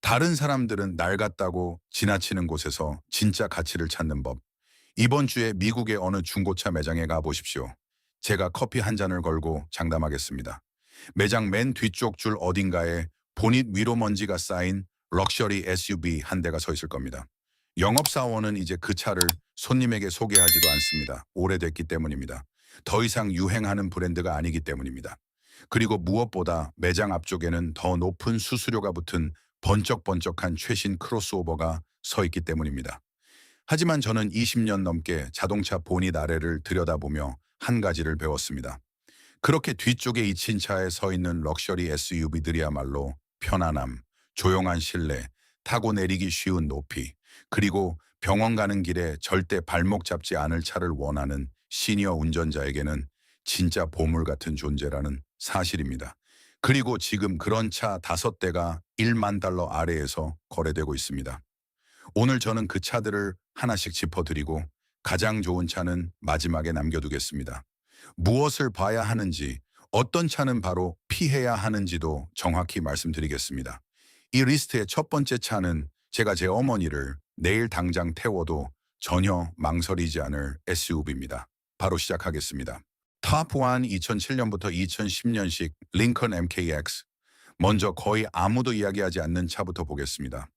다른 사람들은 낡았다고 지나치는 곳에서 진짜 가치를 찾는 법. 이번 주에 미국의 어느 중고차 매장에 가보십시오. 제가 커피 한 잔을 걸고 장담하겠습니다. 매장 맨 뒤쪽 줄 어딘가에 보닛 위로 먼지가 쌓인 럭셔리 SUV 한 대가 서 있을 겁니다. 영업사원은 이제 그 차를 손님에게 소개하지도 않습니다. 오래됐기 때문입니다. 더 이상 유행하는 브랜드가 아니기 때문입니다. 그리고 무엇보다 매장 앞쪽에는 더 높은 수수료가 붙은 번쩍번쩍한 최신 크로스오버가 서 있기 때문입니다. 하지만 저는 20년 넘게 자동차 보닛 아래를 들여다보며 한 가지를 배웠습니다. 그렇게 뒤쪽에 잊힌 차에 서 있는 럭셔리 SUV들이야말로 편안함, 조용한 실내, 타고 내리기 쉬운 높이, 그리고 병원 가는 길에 절대 발목 잡지 않을 차를 원하는 시니어 운전자에게는 진짜 보물 같은 존재라는 사실입니다. 그리고 지금 그런 차 5대가 1만 달러 아래에서 거래되고 있습니다. 오늘 저는 그 차들을 하나씩 짚어드리고 가장 좋은 차는 마지막에 남겨두겠습니다. 무엇을 봐야 하는지, 어떤 차는 바로 피해야 하는지도 정확히 말씀드리겠습니다. 이 리스트의 첫 번째 차는 제가 제 어머니를 내일 당장 태워도 전혀 망설이지 않을 SUV입니다. 바로 시작하겠습니다. 탑1 2007년부터 2010년식 링컨 MKX. 먼저 거의 아무도 이야기하지 않는 차부터 보겠습니다.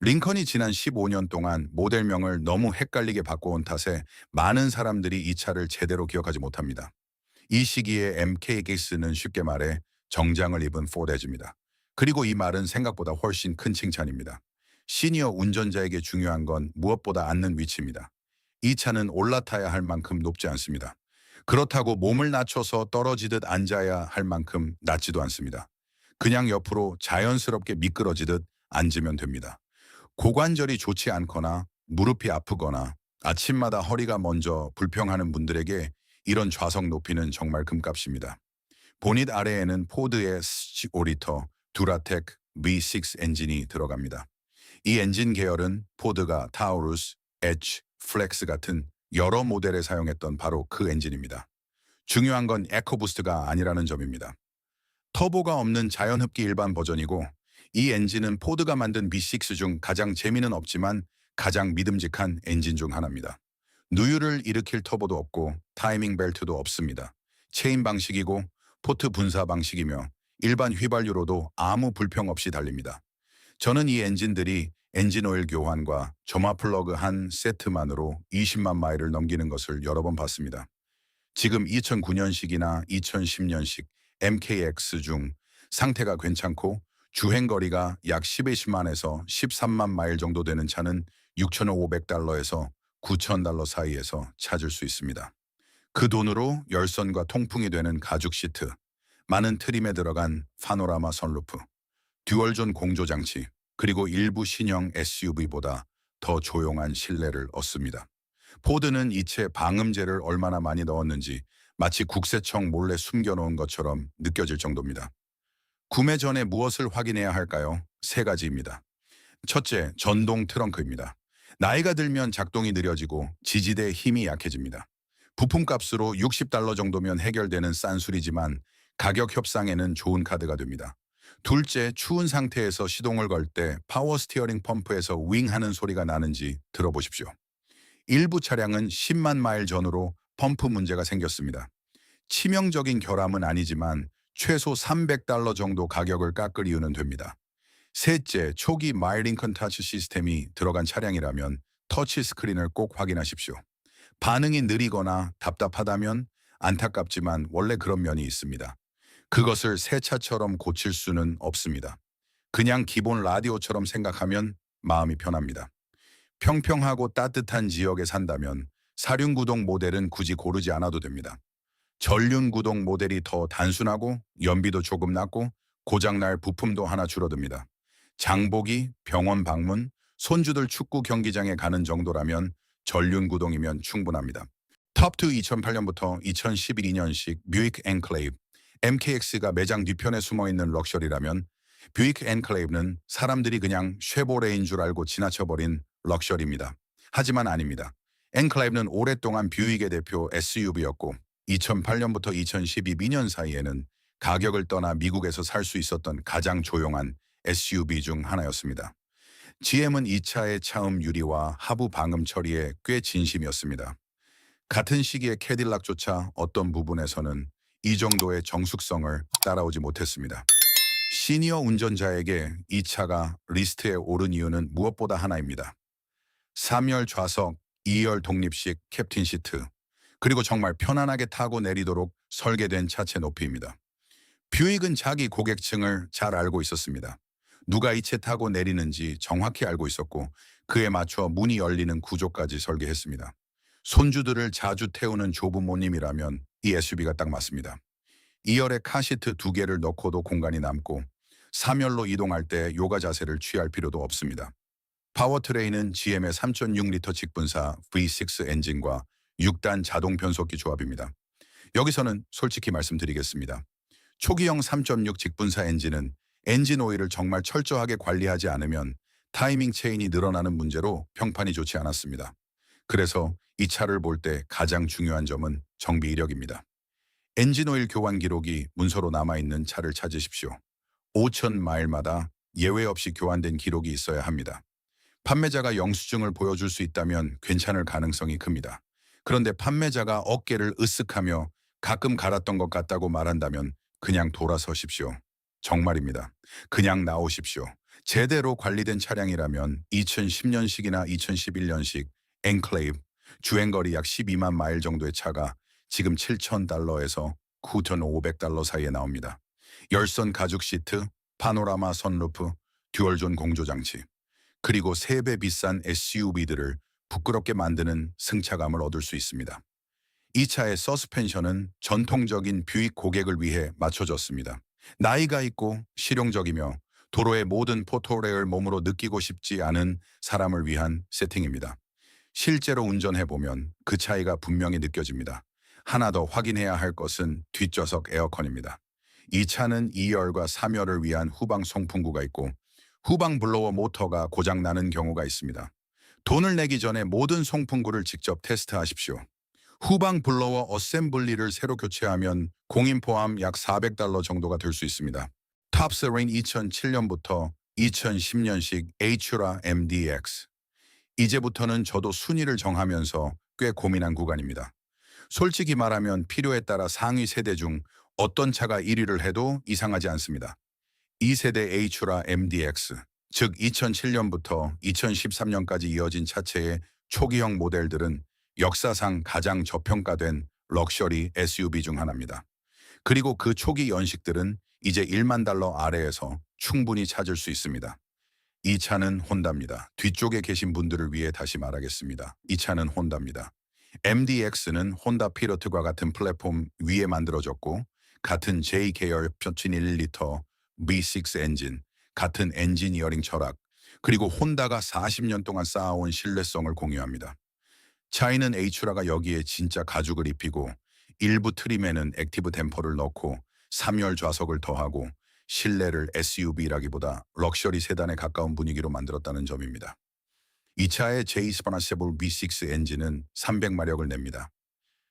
링컨이 지난 15년 동안 모델명을 너무 헷갈리게 바꿔온 탓에 많은 사람들이 이 차를 제대로 기억하지 못합니다. 이 시기에 MKX는 쉽게 말해 정장을 입은 포레즈입니다. 그리고 이 말은 생각보다 훨씬 큰 칭찬입니다. 시니어 운전자에게 중요한 건 무엇보다 앉는 위치입니다. 이 차는 올라타야 할 만큼 높지 않습니다. 그렇다고 몸을 낮춰서 떨어지듯 앉아야 할 만큼 낮지도 않습니다. 그냥 옆으로 자연스럽게 미끄러지듯 앉으면 됩니다. 고관절이 좋지 않거나 무릎이 아프거나 아침마다 허리가 먼저 불평하는 분들에게 이런 좌석 높이는 정말 금값입니다. 보닛 아래에는 포드의 5리터 듀라텍 V6 엔진이 들어갑니다. 이 엔진 계열은 포드가 타우루스, 엣지, 플렉스 같은 여러 모델에 사용했던 바로 그 엔진입니다. 중요한 건 에코부스트가 아니라는 점입니다. 터보가 없는 자연흡기 일반 버전이고 이 엔진은 포드가 만든 V6 중 가장 재미는 없지만 가장 믿음직한 엔진 중 하나입니다. 누유를 일으킬 터보도 없고 타이밍 벨트도 없습니다. 체인 방식이고 포트 분사 방식이며 일반 휘발유로도 아무 불평 없이 달립니다. 저는 이 엔진들이 엔진 오일 교환과 점화 플러그 한 세트만으로 20만 마일을 넘기는 것을 여러 번 봤습니다. 지금 2009년식이나 2010년식 MKX 중 상태가 괜찮고 주행거리가 약 11만에서 13만 마일 정도 되는 차는 6,500달러에서 9,000달러 사이에서 찾을 수 있습니다. 그 돈으로 열선과 통풍이 되는 가죽 시트, 많은 트림에 들어간 파노라마 선루프, 듀얼존 공조장치, 그리고 일부 신형 SUV보다 더 조용한 실내를 얻습니다. 포드는 이체 방음제를 얼마나 많이 넣었는지 마치 국세청 몰래 숨겨놓은 것처럼 느껴질 정도입니다. 구매 전에 무엇을 확인해야 할까요? 세 가지입니다. 첫째, 전동 트렁크입니다. 나이가 들면 작동이 느려지고 지지대 힘이 약해집니다. 부품값으로 60달러 정도면 해결되는 싼 술이지만 가격 협상에는 좋은 카드가 됩니다. 둘째, 추운 상태에서 시동을 걸 때 파워 스티어링 펌프에서 윙 하는 소리가 나는지 들어보십시오. 일부 차량은 10만 마일 전후로 펌프 문제가 생겼습니다. 치명적인 결함은 아니지만 최소 300달러 정도 가격을 깎을 이유는 됩니다. 셋째, 초기 마일링컨 터치 시스템이 들어간 차량이라면 터치 스크린을 꼭 확인하십시오. 반응이 느리거나 답답하다면 안타깝지만 원래 그런 면이 있습니다. 그것을 새 차처럼 고칠 수는 없습니다. 그냥 기본 라디오처럼 생각하면 마음이 편합니다. 평평하고 따뜻한 지역에 산다면 사륜구동 모델은 굳이 고르지 않아도 됩니다. 전륜구동 모델이 더 단순하고 연비도 조금 낮고 고장날 부품도 하나 줄어듭니다. 장보기, 병원 방문, 손주들 축구 경기장에 가는 정도라면 전륜구동이면 충분합니다. 톱2 2008년부터 2012년식 뷰익 엔클레이브, MKX가 매장 뒤편에 숨어있는 럭셔리라면 뷰익 엔클레이브는 사람들이 그냥 쉐보레인 줄 알고 지나쳐버린 럭셔리입니다. 하지만 아닙니다. 엔클레이브는 오랫동안 뷰익의 대표 SUV였고 2008년부터 2012년 사이에는 가격을 떠나 미국에서 살 수 있었던 가장 조용한 SUV 중 하나였습니다. GM은 이 차의 차음 유리와 하부 방음 처리에 꽤 진심이었습니다. 같은 시기에 캐딜락조차 어떤 부분에서는 이 정도의 정숙성을 따라오지 못했습니다. 시니어 운전자에게 이 차가 리스트에 오른 이유는 무엇보다 하나입니다. 3열 좌석, 2열 독립식 캡틴 시트, 그리고 정말 편안하게 타고 내리도록 설계된 차체 높이입니다. 뷰익은 자기 고객층을 잘 알고 있었습니다. 누가 이 차 타고 내리는지 정확히 알고 있었고 그에 맞춰 문이 열리는 구조까지 설계했습니다. 손주들을 자주 태우는 조부모님이라면 이 SUV가 딱 맞습니다. 2열에 카시트 2개를 넣고도 공간이 남고 3열로 이동할 때 요가 자세를 취할 필요도 없습니다. 파워트레인은 GM의 3.6리터 직분사 V6 엔진과 6단 자동 변속기 조합입니다. 여기서는 솔직히 말씀드리겠습니다. 초기형 3.6 직분사 엔진은 엔진 오일을 정말 철저하게 관리하지 않으면 타이밍 체인이 늘어나는 문제로 평판이 좋지 않았습니다. 그래서 이 차를 볼 때 가장 중요한 점은 정비 이력입니다. 엔진 오일 교환 기록이 문서로 남아있는 차를 찾으십시오. 5천 마일마다 예외 없이 교환된 기록이 있어야 합니다. 판매자가 영수증을 보여줄 수 있다면 괜찮을 가능성이 큽니다. 그런데 판매자가 어깨를 으쓱하며 가끔 갈았던 것 같다고 말한다면 그냥 돌아서십시오. 정말입니다. 그냥 나오십시오. 제대로 관리된 차량이라면 2010년식이나 2011년식 엔클레이브, 주행거리 약 12만 마일 정도의 차가 지금 $7,000에서 $9,500 사이에 나옵니다. 열선 가죽 시트, 파노라마 선루프, 듀얼존 공조장치, 그리고 3배 비싼 SUV들을 부끄럽게 만드는 승차감을 얻을 수 있습니다. 이 차의 서스펜션은 전통적인 뷰익 고객을 위해 맞춰졌습니다. 나이가 있고 실용적이며 도로의 모든 포토레을 몸으로 느끼고 싶지 않은 사람을 위한 세팅입니다. 실제로 운전해보면 그 차이가 분명히 느껴집니다. 하나 더 확인해야 할 것은 뒷좌석 에어컨입니다. 이 차는 2열과 3열을 위한 후방 송풍구가 있고 후방 블로워 모터가 고장나는 경우가 있습니다. 돈을 내기 전에 모든 송풍구를 직접 테스트하십시오. 후방 블로워 어셈블리를 새로 교체하면 공인 포함 약 $400 정도가 될 수 있습니다. 탑스레인 2007년부터 2010년식 Hura MDX. 이제부터는 저도 순위를 정하면서 꽤 고민한 구간입니다. 솔직히 말하면 필요에 따라 상위 세대 중 어떤 차가 1위를 해도 이상하지 않습니다. 2세대 Hura MDX, 즉 2007년부터 2013년까지 이어진 차체의 초기형 모델들은 역사상 가장 저평가된 럭셔리 SUV 중 하나입니다. 그리고 그 초기 연식들은 이제 $10,000 아래에서 충분히 찾을 수 있습니다. 이 차는 혼다입니다. 뒤쪽에 계신 분들을 위해 다시 말하겠습니다. 이 차는 혼다입니다. MDX는 혼다 피러트과 같은 플랫폼 위에 만들어졌고 같은 J-계열 1.1리터 V6 엔진, 같은 엔지니어링 철학, 그리고 혼다가 40년 동안 쌓아온 신뢰성을 공유합니다. 차이는 H라가 여기에 진짜 가죽을 입히고 일부 트림에는 액티브 댐퍼를 넣고 3열 좌석을 더하고 실내를 SUV라기보다 럭셔리 세단에 가까운 분위기로 만들었다는 점입니다. 이 차의 J-스파나세블 V6 엔진은 300마력을 냅니다.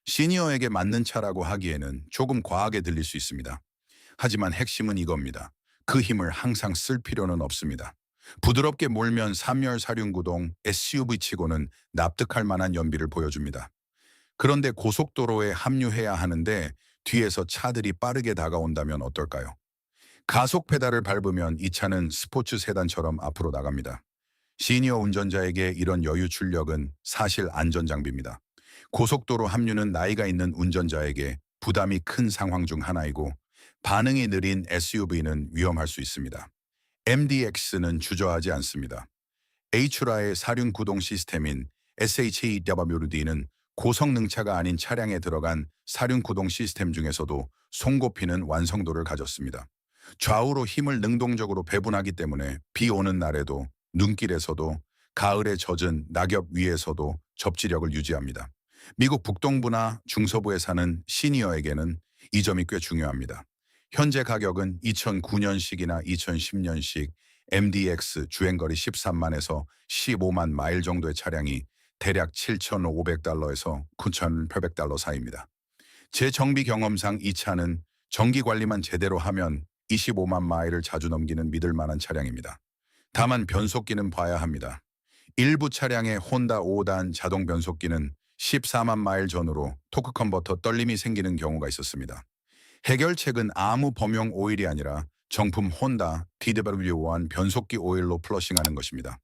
시니어에게 맞는 차라고 하기에는 조금 과하게 들릴 수 있습니다. 하지만 핵심은 이겁니다. 그 힘을 항상 쓸 필요는 없습니다. 부드럽게 몰면 3열 사륜구동 SUV치고는 납득할 만한 연비를 보여줍니다. 그런데 고속도로에 합류해야 하는데 뒤에서 차들이 빠르게 다가온다면 어떨까요? 가속 페달을 밟으면 이 차는 스포츠 세단처럼 앞으로 나갑니다. 시니어 운전자에게 이런 여유 출력은 사실 안전장비입니다. 고속도로 합류는 나이가 있는 운전자에게 부담이 큰 상황 중 하나이고 반응이 느린 SUV는 위험할 수 있습니다. MDX는 주저하지 않습니다. H라의 사륜 구동 시스템인 SHEWD는 고성능차가 아닌 차량에 들어간 사륜 구동 시스템 중에서도 손꼽히는 완성도를 가졌습니다. 좌우로 힘을 능동적으로 배분하기 때문에 비 오는 날에도 눈길에서도 가을에 젖은 낙엽 위에서도 접지력을 유지합니다. 미국 북동부나 중서부에 사는 시니어에게는 이 점이 꽤 중요합니다. 현재 가격은 2009년식이나 2010년식 MDX 주행거리 13만에서 15만 마일 정도의 차량이 대략 $7,500에서 $9,800 사이입니다. 제 정비 경험상 이 차는 정기 관리만 제대로 하면 25만 마일을 자주 넘기는 믿을 만한 차량입니다. 다만 변속기는 봐야 합니다. 일부 차량의 혼다 5단 자동 변속기는 14만 마일 전후로 토크 컨버터 떨림이 생기는 경우가 있었습니다. 해결책은 아무 범용 오일이 아니라 정품 혼다 TW1 변속기 오일로 플러싱하는 것입니다.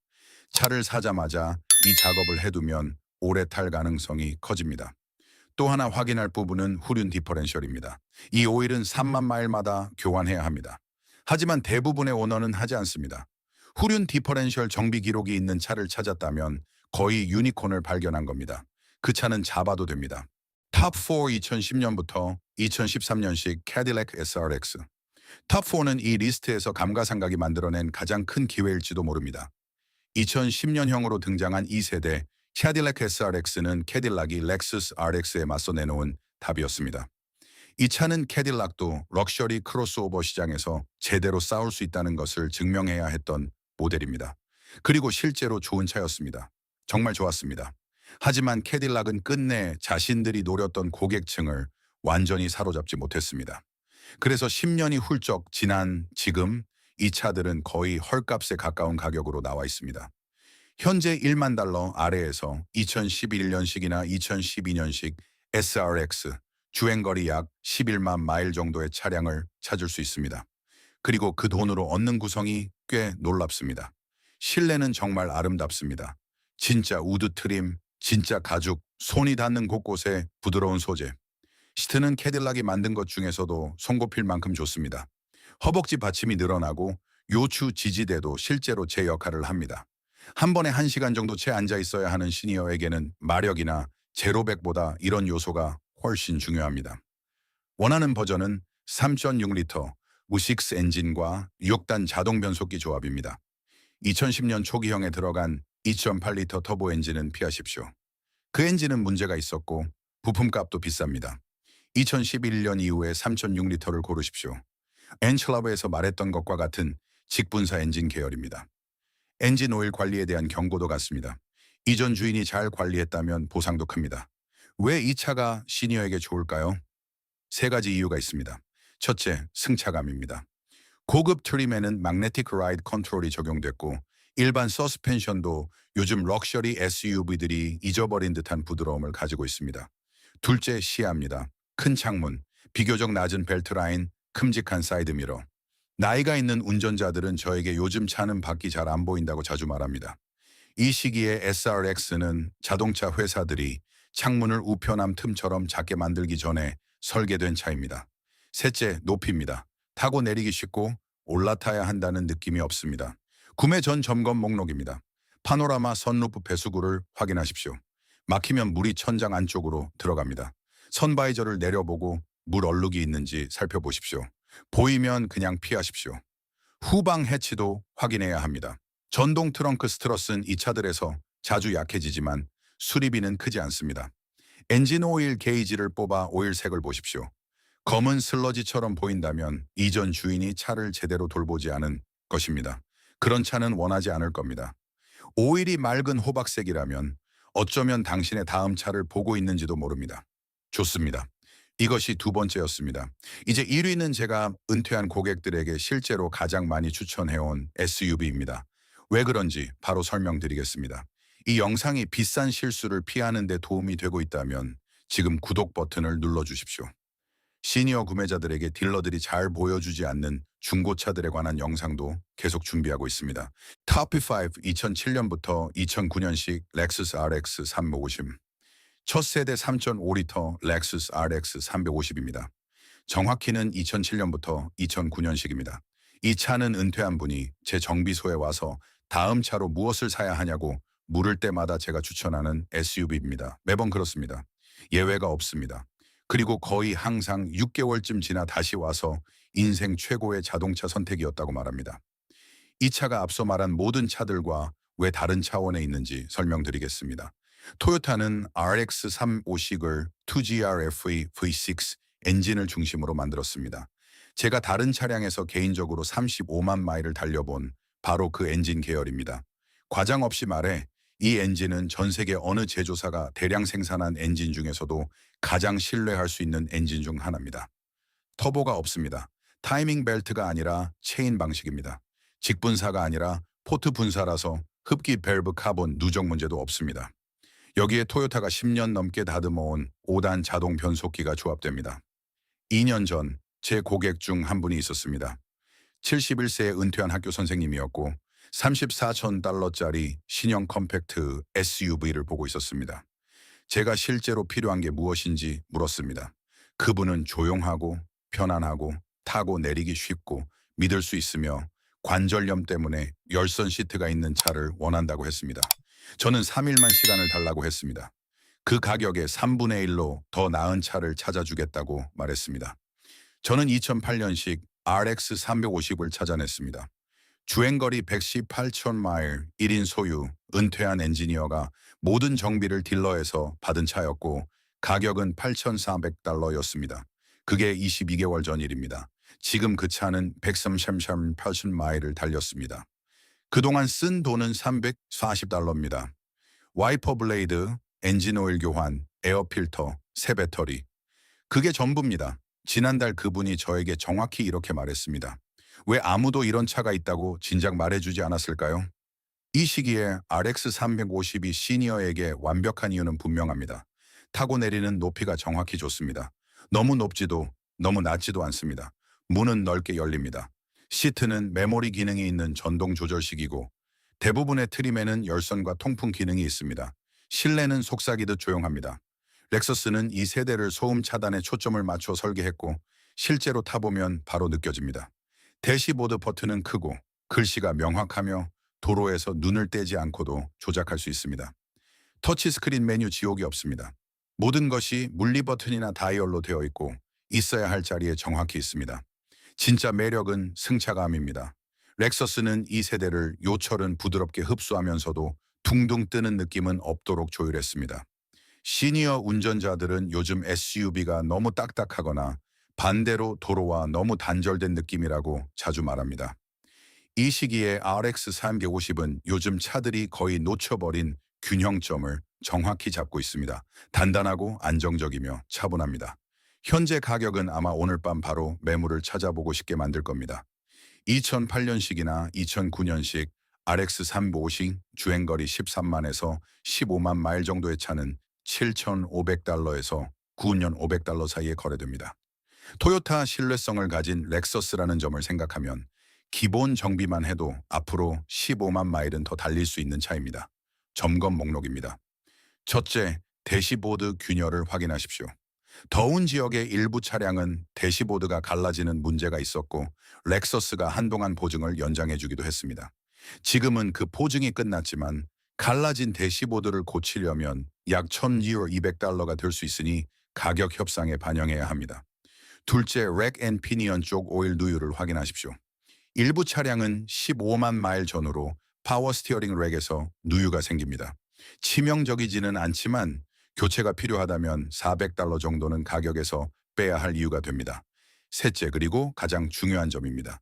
차를 사자마자 이 작업을 해두면 오래 탈 가능성이 커집니다. 또 하나 확인할 부분은 후륜 디퍼렌셜입니다. 이 오일은 3만 마일마다 교환해야 합니다. 하지만 대부분의 오너는 하지 않습니다. 후륜 디퍼렌셜 정비 기록이 있는 차를 찾았다면 거의 유니콘을 발견한 겁니다. 그 차는 잡아도 됩니다. 탑4 2010년부터 2013년식 캐딜락 SRX. 탑4는 이 리스트에서 감가상각이 만들어낸 가장 큰 기회일지도 모릅니다. 2010년형으로 등장한 2세대 캐딜락 SRX는 캐딜락이 렉서스 RX에 맞서 내놓은 답이었습니다. 이 차는 캐딜락도 럭셔리 크로스오버 시장에서 제대로 싸울 수 있다는 것을 증명해야 했던 모델입니다. 그리고 실제로 좋은 차였습니다. 정말 좋았습니다. 하지만 캐딜락은 끝내 자신들이 노렸던 고객층을 완전히 사로잡지 못했습니다. 그래서 10년이 훌쩍 지난 지금 이 차들은 거의 헐값에 가까운 가격으로 나와 있습니다. 현재 1만 달러 아래에서 2011년식이나 2012년식 SRX 주행거리 약 11만 마일 정도의 차량을 찾을 수 있습니다. 그리고 그 돈으로 얻는 구성이 꽤 놀랍습니다. 실내는 정말 아름답습니다. 진짜 우드 트림, 진짜 가죽, 손이 닿는 곳곳에 부드러운 소재. 시트는 캐딜락이 만든 것 중에서도 손꼽힐 만큼 좋습니다. 허벅지 받침이 늘어나고 요추 지지대도 실제로 제 역할을 합니다. 한 번에 1시간 정도 채 앉아 있어야 하는 시니어에게는 마력이나 제로백보다 이런 요소가 훨씬 중요합니다. 원하는 버전은 3.6리터 V6 엔진과 6단 자동 변속기 조합입니다. 2010년 초기형에 들어간 2.8리터 터보 엔진은 피하십시오. 그 엔진은 문제가 있었고 부품값도 비쌉니다. 2011년 이후에 3.6리터를 고르십시오. 엔클러브에서 말했던 것과 같은 직분사 엔진 계열입니다. 엔진 오일 관리에 대한 경고도 같습니다. 이전 주인이 잘 관리했다면 보상도 큽니다. 왜 이 차가 시니어에게 좋을까요? 3가지 이유가 있습니다. 첫째, 승차감입니다. 고급 트림에는 magnetic ride 컨트롤이 적용됐고 일반 서스펜션도 요즘 럭셔리 SUV들이 잊어버린 듯한 부드러움을 가지고 있습니다. 둘째, 시야입니다. 큰 창문, 비교적 낮은 벨트 라인, 큼직한 사이드미러. 나이가 있는 운전자들은 저에게 요즘 차는 밖이 잘 안 보인다고 자주 말합니다. 이 시기에 SRX는 자동차 회사들이 창문을 우편함 틈처럼 작게 만들기 전에 설계된 차입니다. 셋째, 높이입니다. 타고 내리기 쉽고 올라타야 한다는 느낌이 없습니다. 구매 전 점검 목록입니다. 파노라마 선루프 배수구를 확인하십시오. 막히면 물이 천장 안쪽으로 들어갑니다. 선바이저를 내려보고 물 얼룩이 있는지 살펴보십시오. 보이면 그냥 피하십시오. 후방 해치도 확인해야 합니다. 전동 트렁크 스트러스는 이 차들에서 자주 약해지지만 수리비는 크지 않습니다. 엔진 오일 게이지를 뽑아 오일색을 보십시오. 검은 슬러지처럼 보인다면 이전 주인이 차를 제대로 돌보지 않은 것입니다. 그런 차는 원하지 않을 겁니다. 오일이 맑은 호박색이라면 어쩌면 당신의 다음 차를 보고 있는지도 모릅니다. 좋습니다. 이것이 2번째였습니다. 이제 1위는 제가 은퇴한 고객들에게 실제로 가장 많이 추천해온 SUV입니다. 왜 그런지 바로 설명드리겠습니다. 이 영상이 비싼 실수를 피하는 데 도움이 되고 있다면 지금 구독 버튼을 눌러주십시오. 시니어 구매자들에게 딜러들이 잘 보여주지 않는 중고차들에 관한 영상도 계속 준비하고 있습니다. 탑5 2007년부터 2009년식 렉서스 RX 350. 첫 세대 3.5리터 렉서스 RX 350입니다. 정확히는 2007년부터 2009년식입니다. 이 차는 은퇴한 분이 제 정비소에 와서 다음 차로 무엇을 사야 하냐고 물을 때마다 제가 추천하는 SUV입니다. 매번 그렇습니다. 예외가 없습니다. 그리고 거의 항상 6개월쯤 지나 다시 와서 인생 최고의 자동차 선택이었다고 말합니다. 이 차가 앞서 말한 모든 차들과 왜 다른 차원에 있는지 설명드리겠습니다. 토요타는 RX350을 2GR-FE V6 엔진을 중심으로 만들었습니다. 제가 다른 차량에서 개인적으로 35만 마일을 달려본 바로 그 엔진 계열입니다. 과장 없이 말해 이 엔진은 전 세계 어느 제조사가 대량 생산한 엔진 중에서도 가장 신뢰할 수 있는 엔진 중 하나입니다. 터보가 없습니다. 타이밍 벨트가 아니라 체인 방식입니다. 직분사가 아니라 포트 분사라서 흡기 밸브 카본 누적 문제도 없습니다. 여기에 토요타가 10년 넘게 다듬어온 5단 자동 변속기가 조합됩니다. 2년 전 제 고객 중 한 분이 있었습니다. 71세에 은퇴한 학교 선생님이었고 34천 달러짜리 신형 컴팩트 SUV를 보고 있었습니다. 제가 실제로 필요한 게 무엇인지 물었습니다. 그분은 조용하고 편안하고 타고 내리기 쉽고 믿을 수 있으며 관절염 때문에 열선 시트가 있는 차를 원한다고 했습니다. 저는 3일만 시간을 달라고 했습니다. 그 가격에 3분의 1로 더 나은 차를 찾아주겠다고 말했습니다. 저는 2008년식 RX 350을 찾아냈습니다. 주행거리 118천 마일, 1인 소유, 은퇴한 엔지니어가 모든 정비를 딜러에서 받은 차였고 가격은 8,400달러였습니다. 그게 22개월 전 일입니다. 지금 그 차는 138천 마일을 달렸습니다. 그동안 쓴 돈은 340달러입니다. 와이퍼 블레이드, 엔진 오일 교환, 에어 필터, 새 배터리. 그게 전부입니다. 지난달 그분이 저에게 정확히 이렇게 말했습니다. 왜 아무도 이런 차가 있다고 진작 말해주지 않았을까요? 이 시기에 RX 350이 시니어에게 완벽한 이유는 분명합니다. 타고 내리는 높이가 정확히 좋습니다. 너무 높지도 너무 낮지도 않습니다. 문은 넓게 열립니다. 시트는 메모리 기능이 있는 전동 조절식이고 대부분의 트림에는 열선과 통풍 기능이 있습니다. 실내는 속삭이듯 조용합니다. 렉서스는 이 세대를 소음 차단에 초점을 맞춰 설계했고 실제로 타보면 바로 느껴집니다. 대시보드 버튼은 크고 글씨가 명확하며 도로에서 눈을 떼지 않고도 조작할 수 있습니다. 터치스크린 메뉴 지옥이 없습니다. 모든 것이 물리 버튼이나 다이얼로 되어 있고 있어야 할 자리에 정확히 있습니다. 진짜 매력은 승차감입니다. 렉서스는 이 세대를 요철은 부드럽게 흡수하면서도 둥둥 뜨는 느낌은 없도록 조율했습니다. 시니어 운전자들은 요즘 SUV가 너무 딱딱하거나 반대로 도로와 너무 단절된 느낌이라고 자주 말합니다. 이 시기에 RX 350은 요즘 차들이 거의 놓쳐버린 균형점을 정확히 잡고 있습니다. 단단하고 안정적이며 차분합니다. 현재 가격은 아마 오늘 밤 바로 매물을 찾아보고 싶게 만들 겁니다. 2008년식이나 2009년식 RX 350 주행거리 13만에서 15만 마일 정도의 차는 7,500달러에서 9년 500달러 사이에 거래됩니다. 토요타 신뢰성을 가진 렉서스라는 점을 생각하면 기본 정비만 해도 앞으로 15만 마일은 더 달릴 수 있는 차입니다. 점검 목록입니다. 첫째, 대시보드 균열을 확인하십시오. 더운 지역의 일부 차량은 대시보드가 갈라지는 문제가 있었고 렉서스가 한동안 보증을 연장해주기도 했습니다. 지금은 그 보증이 끝났지만 갈라진 대시보드를 고치려면 약 1,000유로 200달러가 될 수 있으니 가격 협상에 반영해야 합니다. 둘째, 렉 앤 피니언 쪽 오일 누유를 확인하십시오. 일부 차량은 15만 마일 전후로 파워 스티어링 렉에서 누유가 생깁니다. 치명적이지는 않지만 교체가 필요하다면 400달러 정도는 가격에서 빼야 할 이유가 됩니다. 셋째, 그리고 가장 중요한 점입니다.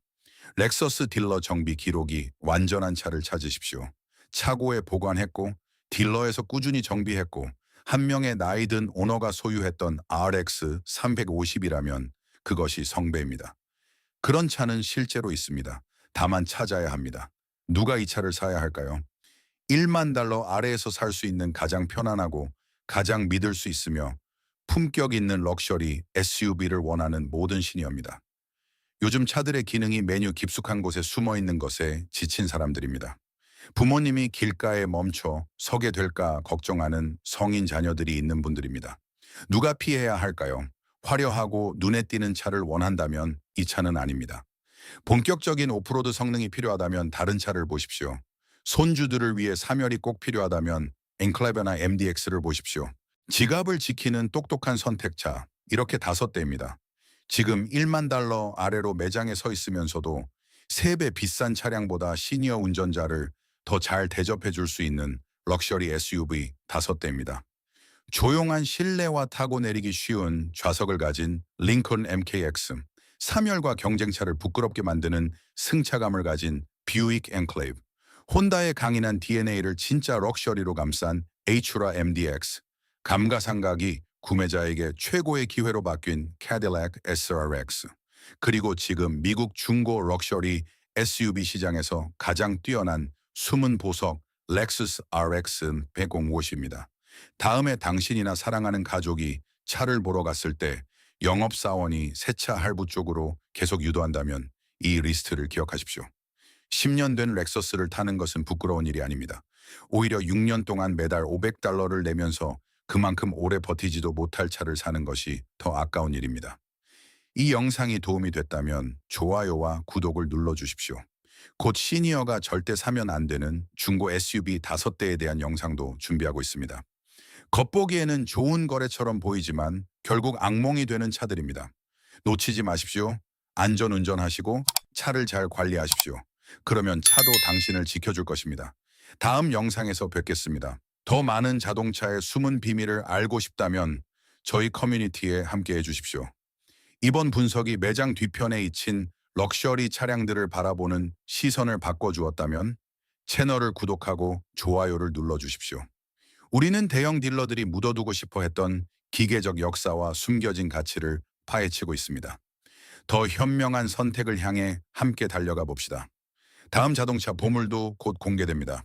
렉서스 딜러 정비 기록이 완전한 차를 찾으십시오. 차고에 보관했고 딜러에서 꾸준히 정비했고 한 명의 나이든 오너가 소유했던 RX 350이라면 그것이 성배입니다. 그런 차는 실제로 있습니다. 다만 찾아야 합니다. 누가 이 차를 사야 할까요? 1만 달러 아래에서 살 수 있는 가장 편안하고 가장 믿을 수 있으며 품격 있는 럭셔리 SUV를 원하는 모든 시니어입니다. 요즘 차들의 기능이 메뉴 깊숙한 곳에 숨어 있는 것에 지친 사람들입니다. 부모님이 길가에 멈춰 서게 될까 걱정하는 성인 자녀들이 있는 분들입니다. 누가 피해야 할까요? 화려하고 눈에 띄는 차를 원한다면 이 차는 아닙니다. 본격적인 오프로드 성능이 필요하다면 다른 차를 보십시오. 손주들을 위해 사멸이 꼭 필요하다면 엔클레버나 MDX를 보십시오. 지갑을 지키는 똑똑한 선택차, 이렇게 5대입니다. 지금 1만 달러 아래로 매장에 서 있으면서도 3배 비싼 차량보다 시니어 운전자를 더 잘 대접해 줄 수 있는 럭셔리 SUV 5대입니다. 조용한 실내와 타고 내리기 쉬운 좌석을 가진 링컨 MKX, 사멸과 경쟁차를 부끄럽게 만드는 승차감을 가진 뷰익 엔클레이브, 혼다의 강인한 DNA를 진짜 럭셔리로 감싼 Aura MDX, 감가상각이 구매자에게 최고의 기회로 바뀐 캐딜락 SRX, 그리고 지금 미국 중고 럭셔리 SUV 시장에서 가장 뛰어난 숨은 보석 렉서스 RX 105입니다. 다음에 당신이나 사랑하는 가족이 차를 보러 갔을 때 영업사원이 새 차 할부 쪽으로 계속 유도한다면 이 리스트를 기억하십시오. 10년 된 렉서스를 타는 것은 부끄러운 일이 아닙니다. 오히려 6년 동안 매달 $500를 내면서 그만큼 오래 버티지도 못할 차를 사는 것이 더 아까운 일입니다. 이 영상이 도움이 됐다면 좋아요와 구독을 눌러주십시오. 곧 시니어가 절대 사면 안 되는 중고 SUV 5대에 대한 영상도 준비하고 있습니다. 겉보기에는 좋은 거래처럼 보이지만 결국 악몽이 되는 차들입니다. 놓치지 마십시오. 안전 운전하시고 차를 잘 관리하십시오. 그러면 차도 당신을 지켜줄 것입니다. 다음 영상에서 뵙겠습니다. 더 많은 자동차의 숨은 비밀을 알고 싶다면 저희 커뮤니티에 함께해 주십시오. 이번 분석이 매장 뒤편에 있친 럭셔리 차량들을 바라보는 시선을 바꿔주었다면 채널을 구독하고 좋아요를 눌러주십시오. 우리는 대형 딜러들이 묻어두고 싶어 했던 기계적 역사와 숨겨진 가치를 파헤치고 있습니다. 더 현명한 선택을 향해 함께 달려가 봅시다. 다음 자동차 보물도 곧 공개됩니다.